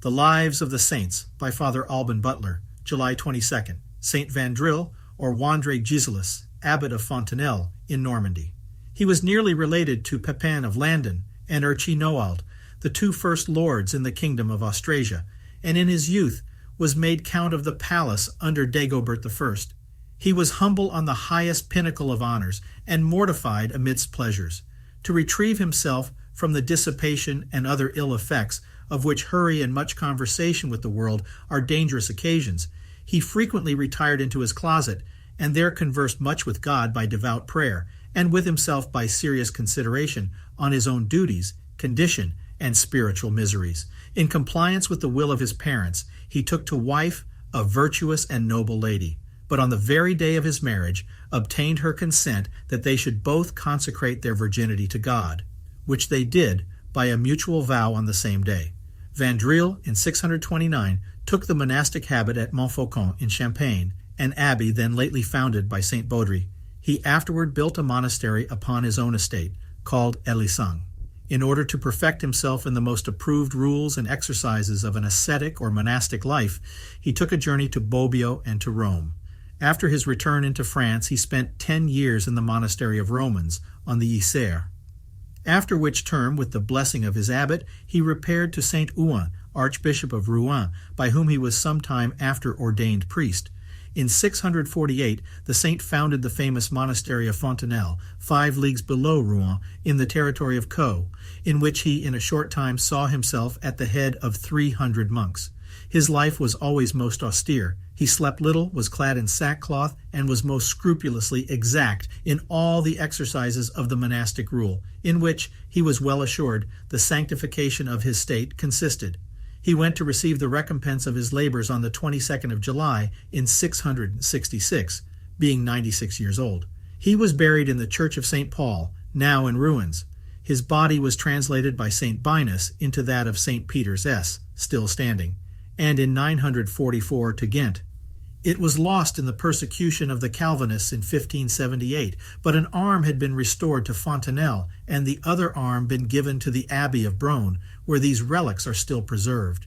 The Lives of the Saints by Father Alban Butler, July 22nd. Saint Vandrille, or Wandrille, Abbot of Fontenelle, in Normandy. He was nearly related to Pepin of Landen and Erchinoald, the two first lords in the kingdom of Austrasia, and in his youth was made count of the palace under Dagobert I. He was humble on the highest pinnacle of honors and mortified amidst pleasures. To retrieve himself from the dissipation and other ill effects of which hurry and much conversation with the world are dangerous occasions, he frequently retired into his closet, and there conversed much with God by devout prayer, and with himself by serious consideration on his own duties, condition, and spiritual miseries. In compliance with the will of his parents, he took to wife a virtuous and noble lady, but on the very day of his marriage obtained her consent that they should both consecrate their virginity to God, which they did by a mutual vow on the same day. Vandrille, in 629, took the monastic habit at Montfaucon in Champagne, an abbey then lately founded by Saint Baudry. He afterward built a monastery upon his own estate, called Elisang. In order to perfect himself in the most approved rules and exercises of an ascetic or monastic life, he took a journey to Bobbio and to Rome. After his return into France, he spent 10 years in the monastery of Romans on the Isère, after which term, with the blessing of his abbot, he repaired to Saint Ouen, Archbishop of Rouen, by whom he was some time after ordained priest. In 648, the saint founded the famous monastery of Fontenelle, 5 leagues below Rouen, in the territory of Caux, in which he in a short time saw himself at the head of 300 monks. His life was always most austere. He slept little, was clad in sackcloth, and was most scrupulously exact in all the exercises of the monastic rule, in which, he was well assured, the sanctification of his state consisted. He went to receive the recompense of his labors on the 22nd of July in 666, being 96 years old. He was buried in the Church of St. Paul, now in ruins. His body was translated by St. Binus into that of St. Peter's S., still standing, and in 944 to Ghent. It was lost in the persecution of the Calvinists in 1578, but an arm had been restored to Fontenelle, and the other arm been given to the Abbey of Brone, where these relics are still preserved.